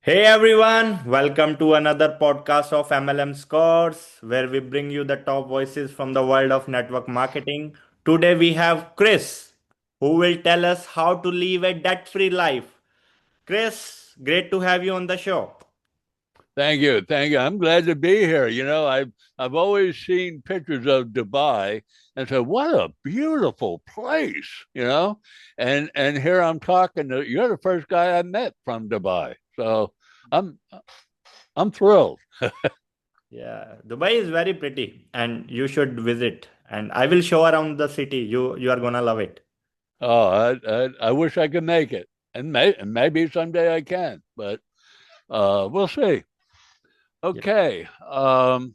Hey everyone, welcome to another podcast of MLM Scores, where we bring you the top voices from the world of network marketing. Today we have Chris, who will tell us how to live a debt free life. Chris, great to have you on the show. Thank you. Thank you. I'm glad to be here. I've always seen pictures of Dubai and said, what a beautiful place, And here I'm talking to you're the first guy I met from Dubai. So I'm I'm thrilled. Yeah, Dubai is very pretty and you should visit. And I will show around the city. You are gonna love it. Oh, I wish I could make it. And maybe someday I can, but we'll see. Yeah. Okay. So,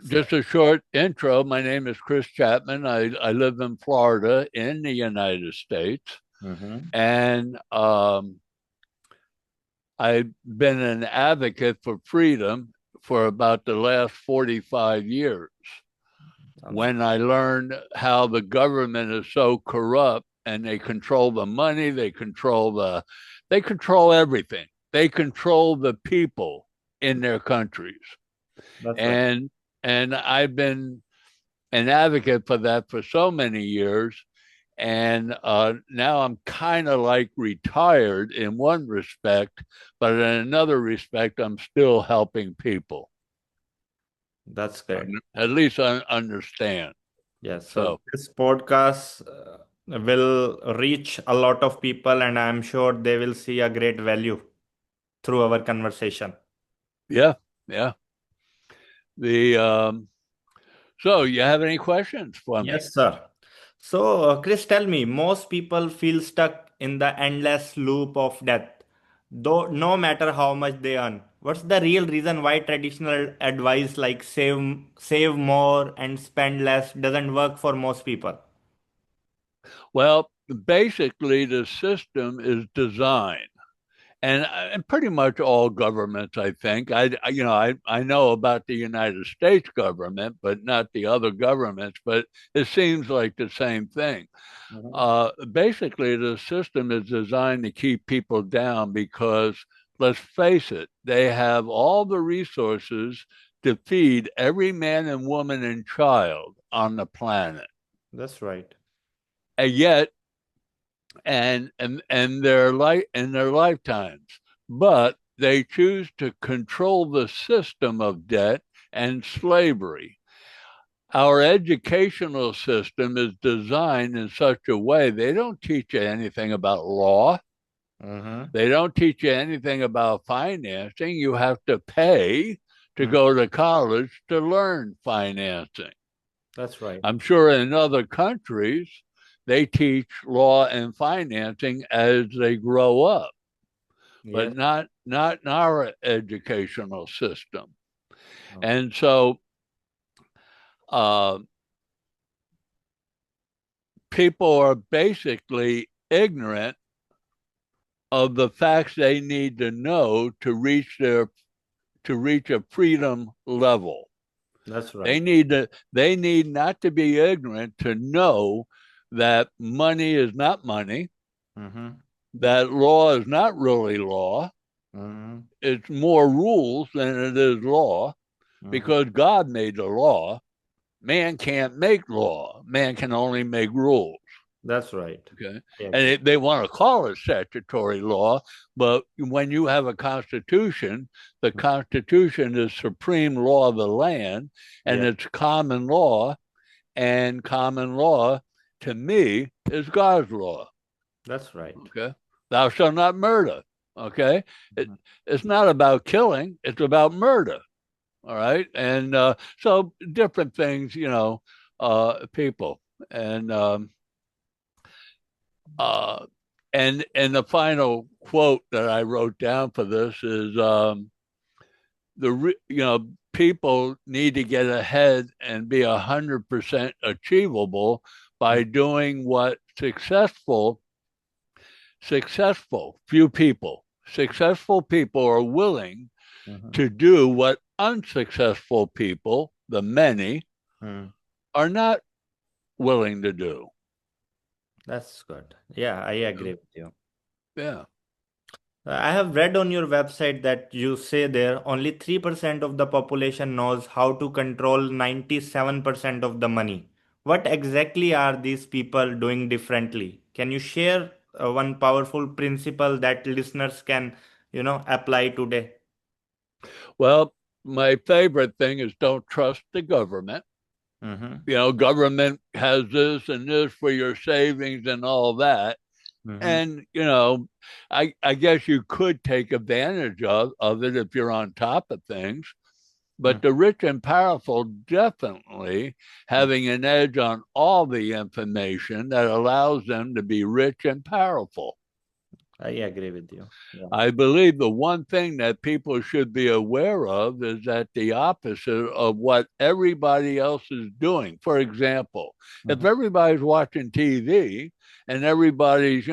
Just a short intro. My name is Chris Chapman. I live in Florida in the United States. mhm. And I've been an advocate for freedom for about the last 45 years. Sounds When I learned how the government is so corrupt and they control the money, they control everything. They control the people in their countries. that's right. And and I've been an advocate for that for so many years. And now I'm kind of like retired in one respect, but in another respect, I'm still helping people, That's great. at least I understand. Yes, so So, this podcast will reach a lot of people, and I'm sure they will see a great value through our conversation. yeah, yeah. The so you have any questions for me? Yes, sir. So, Chris, tell me, most people feel stuck in the endless loop of debt, though no matter how much they earn. What's the real reason why traditional advice like save more and spend less doesn't work for most people? Well, basically, the system is designed and pretty much all governments, I think. I know about the United States government, but not the other governments. But it seems like the same thing. Mhm. Basically, the system is designed to keep people down because, let's face it, they have all the resources to feed every man and woman and child on the planet, That's right. and yet and their life in their lifetimes, but they choose to control the system of debt and slavery. Our educational system is designed in such a way they don't teach you anything about law. Mm-hmm. They don't teach you anything about financing. You have to pay to go to college to learn financing. That's right. I'm sure in other countries, they teach law and financing as they grow up, but Yes. not in our educational system. Okay. And so uh, people are basically ignorant of the facts they need to know to reach a freedom level. That's They right. need to they need not to be ignorant to know that money is not money, Mm-hmm. that law is not really law. Mm-hmm. It's more rules than it is law Mm-hmm. because God made the law. Man can't make law. Man can only make rules. That's right. Okay. I And agree. they want to call it statutory law, but when you have a constitution, the constitution is supreme law of the land and Yeah, it's common law. And common law to me is God's law. that's right. Okay. Thou shalt not murder. Okay. It, Mhm. it's not about killing, it's about murder. All right. And so different things, people. And uh, and the final quote that I wrote down for this is people need to get ahead and be 100% achievable by doing what successful people are willing Mhm. to do what unsuccessful people, the many, Mm. are not willing to do. That's good. Yeah, I agree with you. Yeah. I have read on your website that you say there only 3% of the population knows how to control 97% of the money. What exactly are these people doing differently? Can you share one powerful principle that listeners can, apply today? Well, my favorite thing is don't trust the government. Mm-hmm. Government has this and this for your savings and all that. Mm-hmm. And, I guess you could take advantage of it if you're on top of things. But the rich and powerful definitely having an edge on all the information that allows them to be rich and powerful. I agree with you. Yeah. I believe the one thing that people should be aware of is that the opposite of what everybody else is doing. For example, if Mm-hmm. everybody's watching TV and everybody's,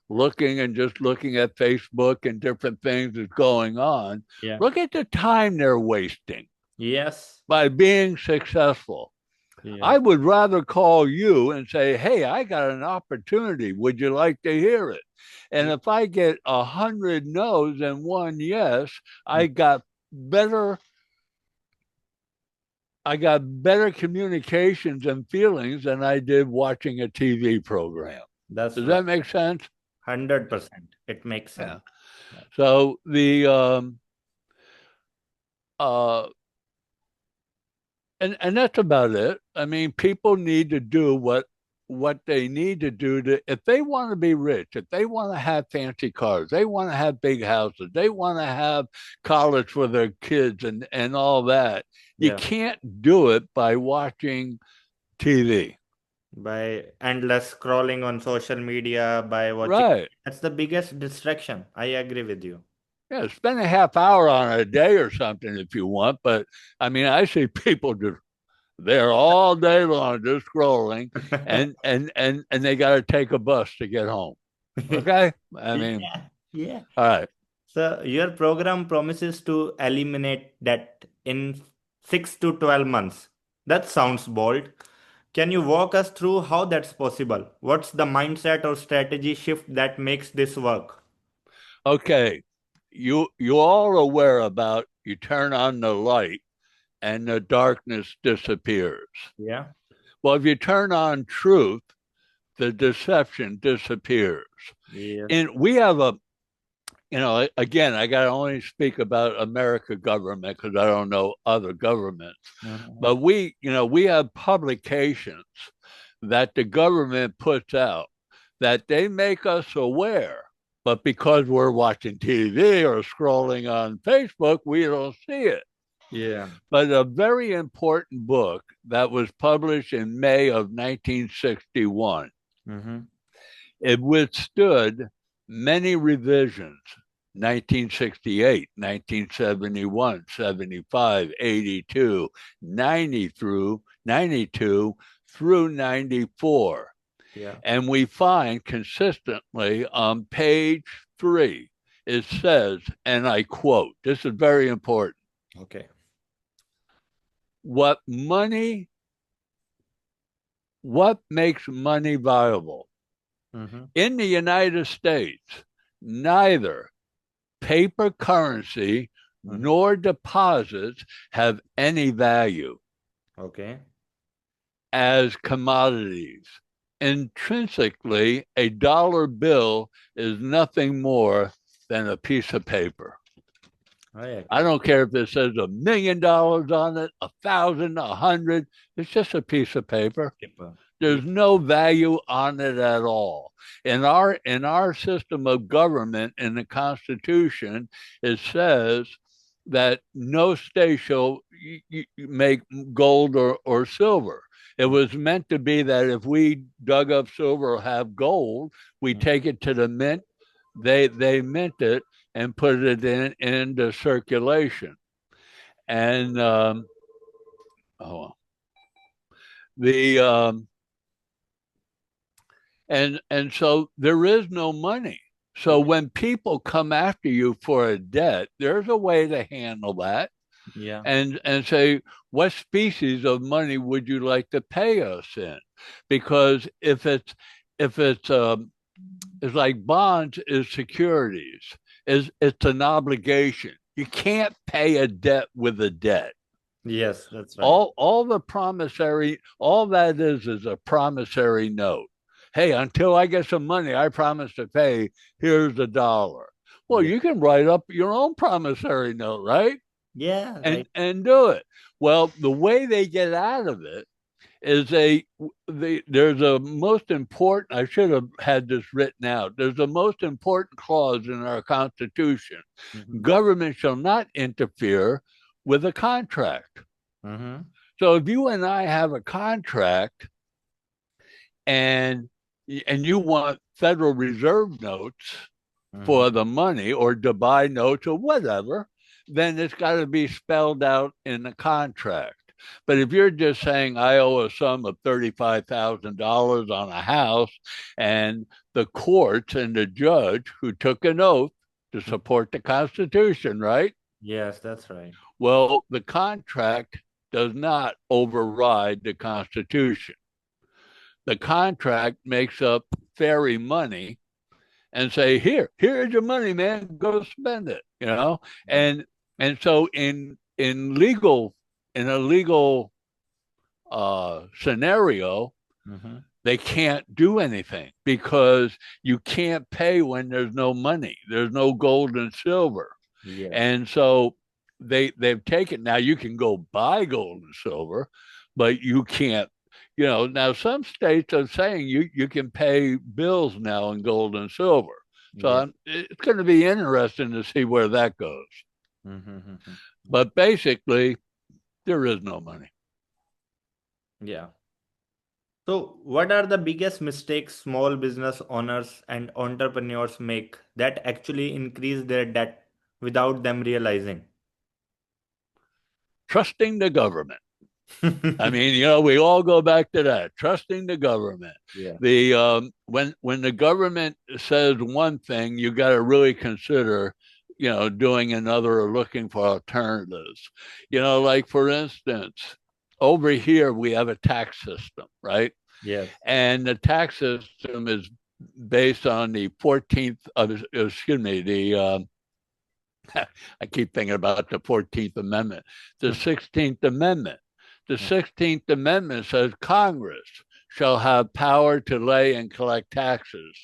looking and just looking at Facebook and different things that's going on, Yeah. look at the time they're wasting Yes. by being successful. Yeah. I would rather call you and say, hey, I got an opportunity. Would you like to hear it? And if I get 100 no's and one yes, I got better communications and feelings than I did watching a TV program. That's Does right. that make sense? 100%. It makes Yeah. sense. Yeah. So uh and that's about it. I mean, people need to do what they need to do to, if they want to be rich, if they want to have fancy cars, they want to have big houses, they want to have college for their kids and all that. You Yeah. can't do it by watching TV. By endless scrolling on social media, by watching. Right. That's the biggest distraction. I agree with you. Yeah, spend a half hour on a day or something if you want. But I mean, I see people just they're all day long just scrolling and they got to take a bus to get home. Okay. I mean, Yeah. Yeah. all right. So your program promises to eliminate debt in 6 to 12 months. That sounds bold. Can you walk us through how that's possible? What's the mindset or strategy shift that makes this work? Okay. You all aware about you turn on the light and the darkness disappears. Yeah. Well, if you turn on truth, the deception disappears. Yeah. And we have again, I got to only speak about America government because I don't know other governments. Mhm. But we have publications that the government puts out that they make us aware. But because we're watching TV or scrolling on Facebook, we don't see it. Yeah. But a very important book that was published in May of 1961, Mm-hmm. it withstood many revisions: 1968, 1971, 75, 82, 90 through 92 through 94. Yeah. And we find consistently on page 3, it says, and I quote, this is very important: Okay. what makes money viable? Mm-hmm. In the United States, neither paper currency Mm-hmm. nor deposits have any value Okay. as commodities. Intrinsically, a dollar bill is nothing more than a piece of paper. I I agree. don't care if it says $1 million on it, 1,000, 100. It's just a piece of paper. Keeper. Yeah. There's no value on it at all. In our system of government, in the Constitution, it says that no state shall make gold or silver. It was meant to be that if we dug up silver or have gold, we take it to the mint. They mint it and put it into circulation. And the and so there is no money. So when people come after you for a debt, there's a way to handle that Yeah. and say, what species of money would you like to pay us in? Because if it's like bonds is securities. is it's an obligation. You can't pay a debt with a debt. Yes, that's right. All the promissory, all that is a promissory note. Hey, until I get some money, I promise to pay. Here's $1. Well, Yeah. you can write up your own promissory note, right? Yeah, right. And do it. Well, the way they get out of it is there's a most important. I should have had this written out. There's a most important clause in our Constitution. Mm-hmm. Government shall not interfere with a contract. Mm-hmm. So if you and I have a contract and you want Federal Reserve notes Mm-hmm. for the money or to buy notes or whatever, then it's got to be spelled out in the contract. But if you're just saying I owe a sum of $35,000 on a house, and the courts and the judge who took an oath to support the Constitution, right? Yes, that's right. Well, the contract does not override the Constitution. The contract makes up fairy money and say, here's your money, man, go spend it, you know? And so in a legal scenario, Mm-hmm. they can't do anything because you can't pay when there's no money. There's no gold and silver. Yes. And so they've taken, now you can go buy gold and silver, but you can't, now some states are saying you can pay bills now in gold and silver. So Yeah. it's going to be interesting to see where that goes. Mm-hmm. But basically, there is no money. Yeah. So, what are the biggest mistakes small business owners and entrepreneurs make that actually increase their debt without them realizing? Trusting the government. I mean, we all go back to that. Trusting the government. Yeah. When the government says one thing, you got to really consider, doing another or looking for alternatives. Like for instance, over here we have a tax system, right? Yes. And the tax system is based on the 14th, excuse me, I keep thinking about the 14th Amendment, the 16th Amendment. The 16th Amendment says Congress shall have power to lay and collect taxes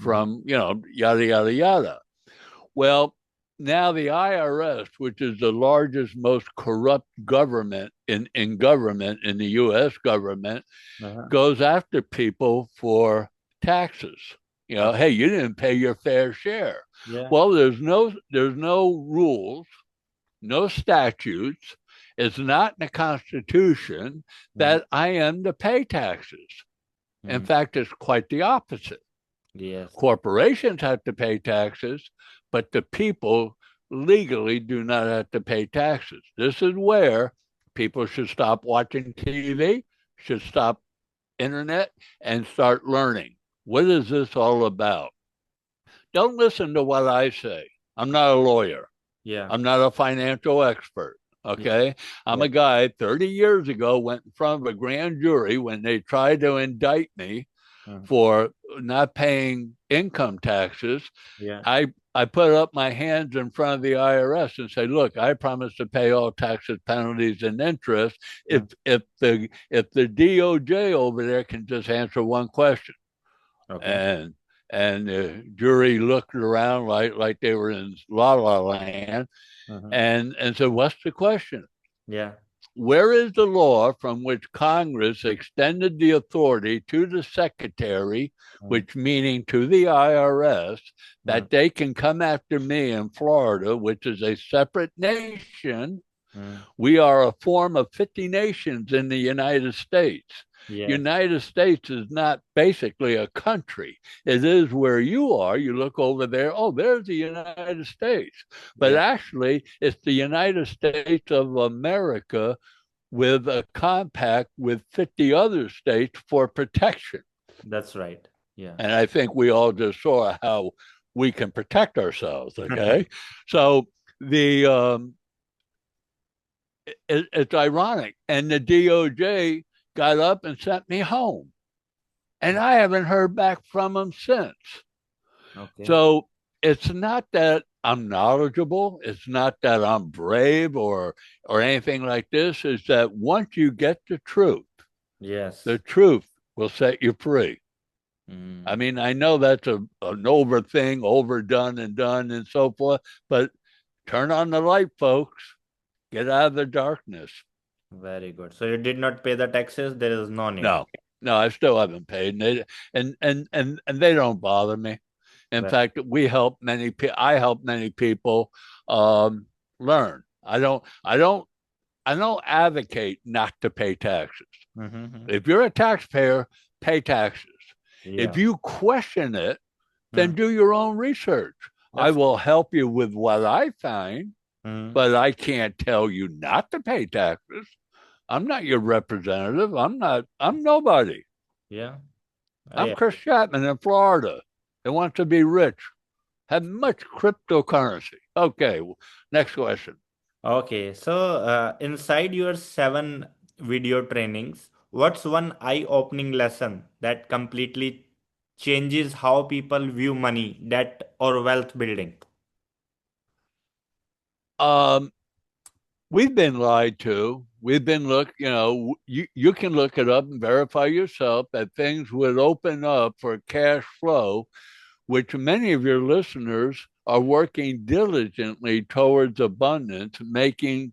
from, yada, yada, yada. Well, now the IRS, which is the largest, most corrupt government in government, in the US government, Uh-huh. goes after people for taxes. Hey, you didn't pay your fair share. Yeah. Well, there's no rules, no statutes. It's not in the Constitution that I am to pay taxes. In fact, it's quite the opposite. Yes. Corporations have to pay taxes, but the people legally do not have to pay taxes. This is where people should stop watching TV, should stop internet, and start learning. What is this all about? Don't listen to what I say. I'm not a lawyer. Yeah. I'm not a financial expert. Okay. I'm a guy 30 years ago went in front of a grand jury when they tried to indict me for not paying income taxes. Yeah. I put up my hands in front of the IRS and say, look, I promise to pay all taxes, penalties, and interest if the DOJ over there can just answer one question. Okay. And the jury looked around like they were in La La Land and said, what's the question? Yeah. Where is the law from which Congress extended the authority to the secretary, which meaning to the IRS, that they can come after me in Florida, which is a separate nation? We are a form of 50 nations in the United States. Yes. United States is not basically a country. It is where you are. You look over there, oh, there's the United States. But actually, it's the United States of America with a compact with 50 other states for protection. That's right. Yeah. And I think we all just saw how we can protect ourselves, okay? So it's ironic. And the DOJ got up and sent me home. And I haven't heard back from them since. Okay. So it's not that I'm knowledgeable. It's not that I'm brave or anything like this. Is that once you get the Yes. truth will set you free. I Mm, mean, I know that's an over thing, overdone and done and so forth, but turn on the light, folks. Get out of the darkness. very good. So you did not pay the taxes, there is no need. No, no, I still haven't paid, and they don't bother me. In Well, fact, I help many people um, learn. I don't advocate not to pay taxes. mm-hmm. If you're a taxpayer, pay taxes. If Yeah. you question it, then Mm, do your own research. I that's will help you with what I find, mm, but I can't tell you not to pay taxes. I'm not your representative. I'm nobody. yeah. I'm I Chris Chapman in Florida. They want to be rich, have much cryptocurrency. Okay, next question. Okay, so inside your 7 video trainings, what's one eye-opening lesson that completely changes how people view money, debt, or wealth building? Um, we've been lied to. We've been you can look it up and verify yourself that things would open up for cash flow, which many of your listeners are working diligently towards abundance, making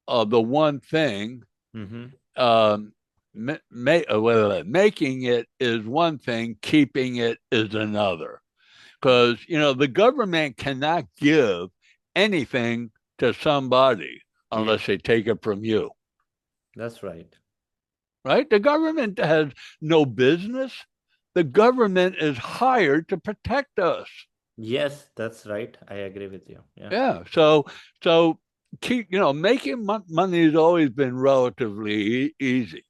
the one thing, Mm-hmm. um, making it is one thing, keeping it is another. Because, the government cannot give anything to somebody Yeah, unless they take it from you, that's right. right? The government has no business. The government is hired to protect us. Yes, that's right. I agree with you. Yeah. Yeah. So making money has always been relatively easy.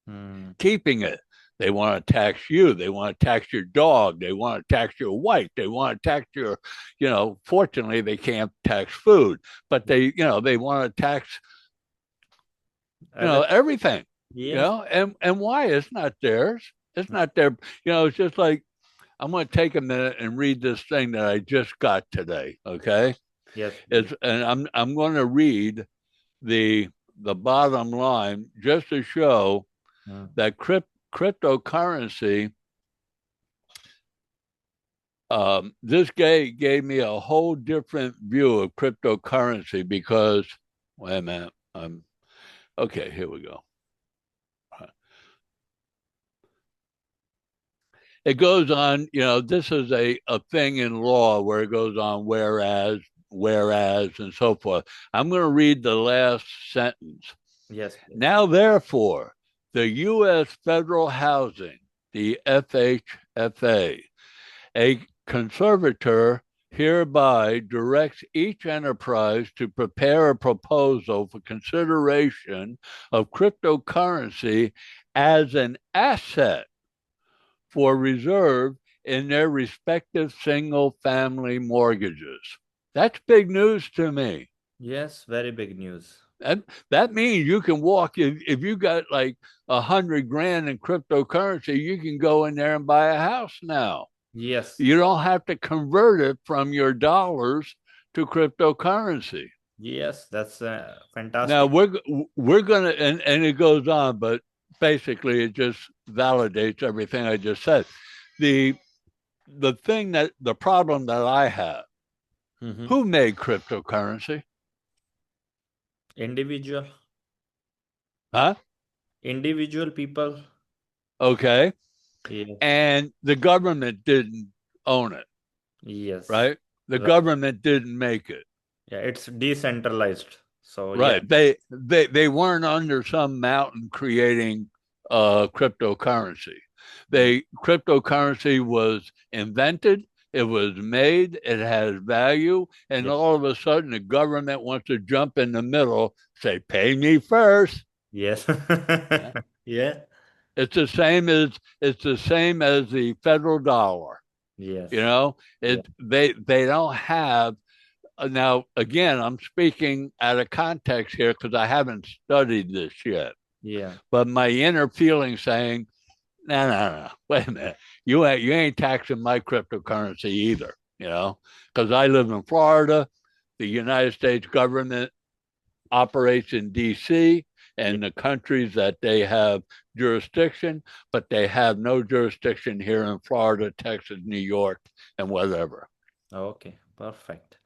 Hmm. Keeping it, they want to tax you. They want to tax your dog. They want to tax your wife. They want to tax fortunately, they can't tax food, but they want to tax, Other, everything, yes. and why? It's not theirs. It's not their, it's just like, I'm going to take a minute and read this thing that I just got today. Okay. Yes, please. I'm going to read the bottom line just to show Hmm. that cryptocurrency. This guy gave me a whole different view of cryptocurrency because, wait a minute, okay. Here we go. It goes on. This is a thing in law where it goes on, whereas, and so forth. I'm going to read the last sentence. Yes, please. Now, therefore, the U.S. Federal Housing, the FHFA, a conservator hereby directs each enterprise to prepare a proposal for consideration of cryptocurrency as an asset for reserve in their respective single family mortgages. That's big news to me. Yes, very big news. That means you can walk, if you got like 100 grand in cryptocurrency, you can go in there and buy a house now. Yes, You don't have to convert it from your dollars to cryptocurrency. yes, that's Now fantastic. we're gonna, and it goes on, but basically it just validates everything I just said. The the problem that I have, Mm-hmm. who made cryptocurrency? Individual, Huh? individual people. Okay. Yes, And the government didn't own it, yes, right? The right. government didn't make it. Yeah, it's decentralized. So yeah, Right. They weren't under some mountain creating cryptocurrency. Cryptocurrency was invented, it was made, it has value, and yeah, all of a sudden the government wants to jump in the middle, say, pay me first. yes, Yeah. yeah, It's the same as the federal dollar. You yes, know, yeah, they don't have. Now, again, I'm speaking out of context here because I haven't studied this yet. yeah, But my inner feeling saying, no, no, no, wait a minute, you ain't taxing my cryptocurrency either. because I live in Florida. The United States government operates in DC Yeah. and the countries that they have jurisdiction, but they have no jurisdiction here in Florida, Texas, New York, and whatever. Okay, perfect.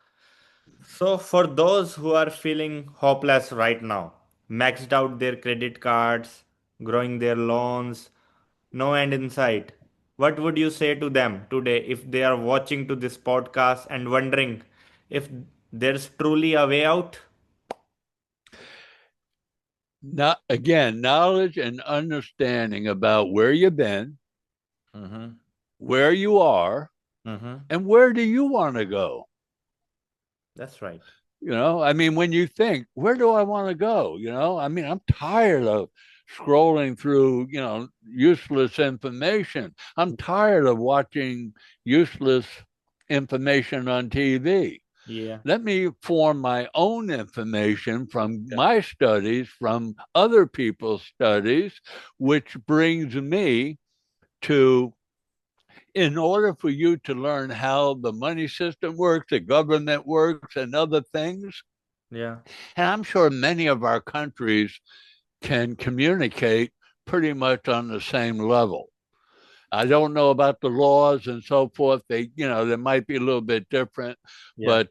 So, for those who are feeling hopeless right now, maxed out their credit cards, growing their loans, no end in sight, what would you say to them today if they are watching to this podcast and wondering if there's truly a way out? Not again, knowledge and understanding about where you've been, Mm-hmm. where you are, Mm-hmm. and where do you want to go? That's right. I mean, when you think, where do I want to go? I mean, I'm tired of scrolling through, useless information. I'm tired of watching useless information on TV. Yeah. Let me form my own information from Yeah. my studies, from other people's studies, which brings me to, in order for you to learn how the money system works, the government works, and other things. Yeah. And I'm sure many of our countries can communicate pretty much on the same level. I don't know about the laws and so forth. They might be a little bit different, Yeah.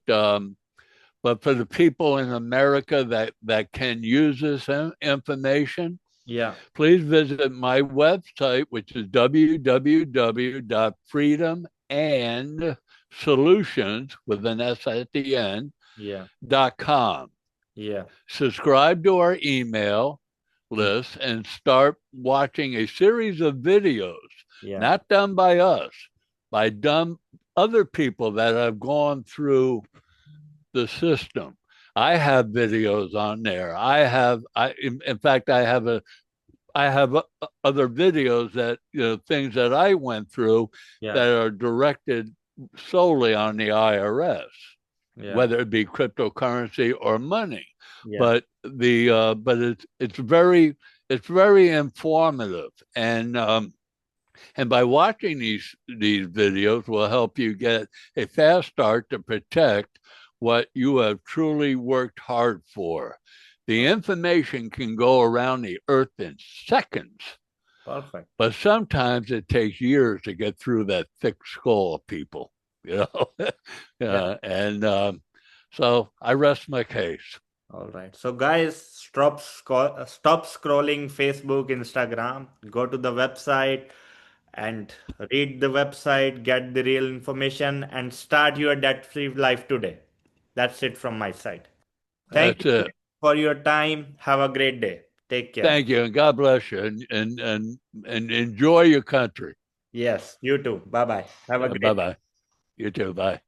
but for the people in America that can use this information, Yeah. please visit my website, which is www.freedomandSolutions with an S at the end Yeah. .com. Yeah. Subscribe to our email list and start watching a series of videos, Yeah. not done by us, by done other people that have gone through the system. I have videos on there. In fact, I have other videos that, things that I went through Yeah. that are directed solely on the IRS, Yeah. whether it be cryptocurrency or money. Yeah. But it's very informative, and by watching these videos will help you get a fast start to protect what you have truly worked hard for. The information can go around the earth in seconds, Perfect. but sometimes it takes years to get through that thick skull of people, you know. Yeah. And so I rest my case. All right. So, guys, stop scrolling Facebook, Instagram. Go to the website and read the website, get the real information, and start your debt-free life today. That's it from my side. Thank That's you it. for your time. Have a great day. Take care. Thank you, and God bless you, and enjoy your country. Yes, you too. Bye bye. Have a Bye great day. bye. You too. Bye.